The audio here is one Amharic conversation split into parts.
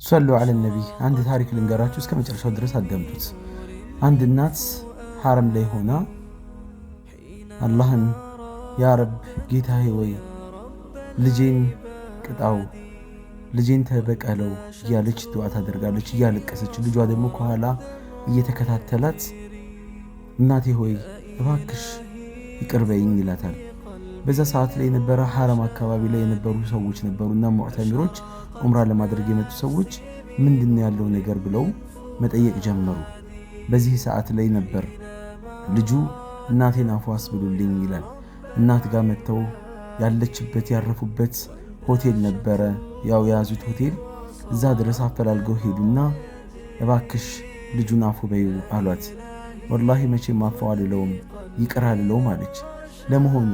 ሰሉ ዐለ ነቢይ። አንድ ታሪክ ልንገራችሁ፣ እስከ መጨረሻው ድረስ አዳምጡት። አንድ እናት ሐረም ላይ ሆና አላህን ያ ረብ ጌታዬ ወይ ልጄን ቅጣው፣ ልጄን ተበቀለው እያለች ዱዓ ታደርጋለች እያለቀሰች። ልጇ ደግሞ ከኋላ እየተከታተላት እናቴ ሆይ እባክሽ ይቅር በይኝ ይላታል። በዛ ሰዓት ላይ የነበረ ሐረም አካባቢ ላይ የነበሩ ሰዎች ነበሩና ሙዕተሚሮች ዑምራ ለማድረግ የመጡ ሰዎች ምንድነው ያለው ነገር ብለው መጠየቅ ጀመሩ። በዚህ ሰዓት ላይ ነበር ልጁ እናቴን አፉ አስብሉልኝ ይላል። እናት ጋር መጥተው ያለችበት ያረፉበት ሆቴል ነበረ፣ ያው የያዙት ሆቴል። እዛ ድረስ አፈላልገው ሄዱና እባክሽ ልጁን አፉ በዩ አሏት። ወላሂ መቼም አፉ አልለውም ይቅር አልለውም አለች። ለመሆኑ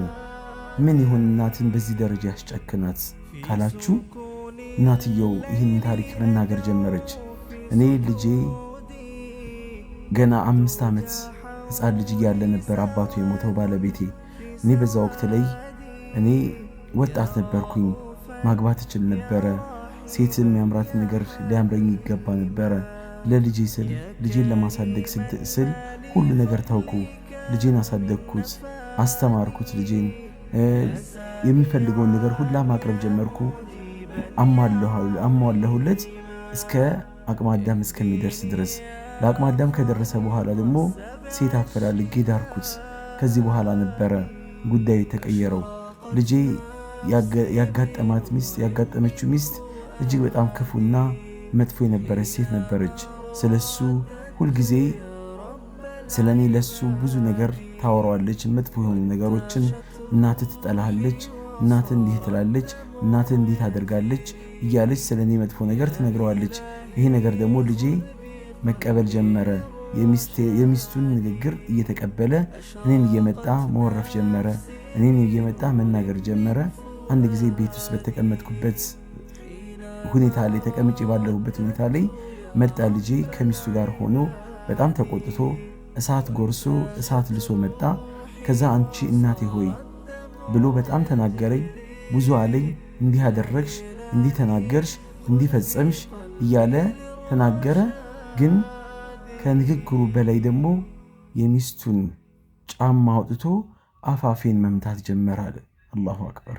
ምን ይሁን እናትን በዚህ ደረጃ ያስጨክናት ካላችሁ፣ እናትየው ይህን ታሪክ መናገር ጀመረች። እኔ ልጄ ገና 5 ዓመት ሕፃን ልጅ እያለ ነበር አባቱ የሞተው ባለቤቴ። እኔ በዛ ወቅት ላይ እኔ ወጣት ነበርኩኝ፣ ማግባት እችል ነበረ። ሴትን የሚያምራት ነገር ሊያምረኝ ይገባ ነበረ። ለልጄ ስል ልጄን ለማሳደግ ስል ሁሉ ነገር ታውኩ። ልጄን አሳደግኩት፣ አስተማርኩት። ልጄን የሚፈልገውን ነገር ሁላ ማቅረብ ጀመርኩ። አሟላሁለት እስከ አቅመ አዳም እስከሚደርስ ድረስ። ለአቅመ አዳም ከደረሰ በኋላ ደግሞ ሴት አፈላልጌ ዳርኩት። ከዚህ በኋላ ነበረ ጉዳዩ የተቀየረው። ልጄ ያጋጠመችው ሚስት እጅግ በጣም ክፉና መጥፎ የነበረች ሴት ነበረች። ስለሱ ሁልጊዜ ስለኔ ለሱ ብዙ ነገር ታወራለች። መጥፎ የሆኑ ነገሮችን እናት ትጠላለች፣ እናት እንዲህ ትላለች፣ እናት እንዲህ ታደርጋለች እያለች ስለኔ መጥፎ ነገር ትነግረዋለች። ይሄ ነገር ደግሞ ልጄ መቀበል ጀመረ። የሚስቱን ንግግር እየተቀበለ እኔን እየመጣ መወረፍ ጀመረ። እኔን እየመጣ መናገር ጀመረ። አንድ ጊዜ ቤት ውስጥ በተቀመጥኩበት ሁኔታ ላይ ተቀምጬ ባለሁበት ሁኔታ ላይ መጣ ልጄ ከሚስቱ ጋር ሆኖ በጣም ተቆጥቶ እሳት ጎርሶ እሳት ልሶ መጣ። ከዛ አንቺ እናቴ ሆይ ብሎ በጣም ተናገረኝ። ብዙ አለኝ። እንዲህ አደረግሽ፣ እንዲህ ተናገርሽ፣ እንዲህ ፈጸምሽ እያለ ተናገረ። ግን ከንግግሩ በላይ ደግሞ የሚስቱን ጫማ አውጥቶ አፋፌን መምታት ጀመረ አለ። አላሁ አክበር።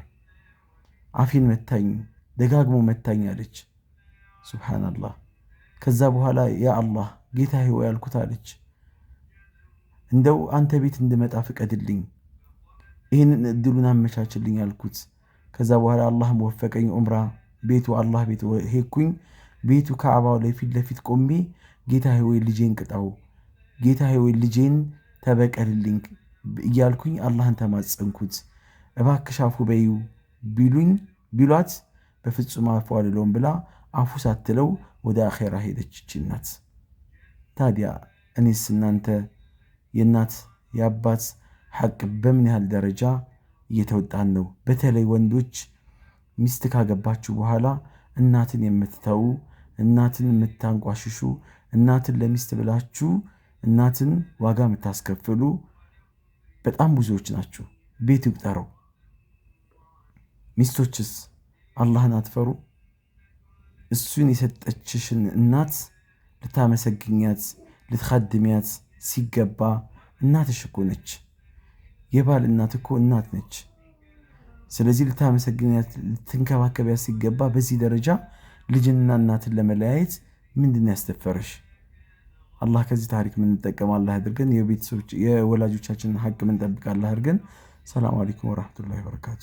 አፌን መታኝ፣ ደጋግሞ መታኝ አለች። ሱብሃንአላህ። ከዛ በኋላ ያ አላህ ጌታዬ ሆይ ያልኩት አለች፣ እንደው አንተ ቤት እንድመጣ ፍቀድልኝ፣ ይህንን እድሉን አመቻችልኝ አልኩት። ከዛ በኋላ አላህ ወፈቀኝ። ዑምራ ቤቱ አላህ ቤት ሄድኩኝ። ቤቱ ካዕባው ላይ ፊት ለፊት ቆሜ ጌታዬ ሆይ ልጄን ቅጣው፣ ጌታዬ ሆይ ልጄን ተበቀልልኝ እያልኩኝ አላህን ተማጸንኩት። እባክሽ አፉ በዩ ቢሏት በፍጹም አፉ አልለውም ብላ አፉ ሳትለው ወደ አኼራ ሄደች እናት። ታዲያ እኔስ እናንተ የእናት የአባት ሐቅ በምን ያህል ደረጃ እየተወጣን ነው? በተለይ ወንዶች ሚስት ካገባችሁ በኋላ እናትን የምትተዉ፣ እናትን የምታንቋሽሹ፣ እናትን ለሚስት ብላችሁ እናትን ዋጋ የምታስከፍሉ በጣም ብዙዎች ናቸው። ቤት ይቁጠረው። ሚስቶችስ አላህን አትፈሩ? እሱን የሰጠችሽን እናት ልታመሰግኛት ልትኸድሚያት ሲገባ እናትሽ እኮ ነች። የባል እናት እኮ እናት ነች። ስለዚህ ልታመሰግኛት ልትንከባከቢያት ሲገባ በዚህ ደረጃ ልጅንና እናትን ለመለያየት ምንድን ያስተፈረሽ? አላህ ከዚህ ታሪክ ምን እንጠቀም አላህ ያድርገን። የወላጆቻችንን ሐቅ ምን ጠብቅ አላህ ያድርገን። ሰላም አለይኩም ወራህመቱላሂ ወበረካቱ።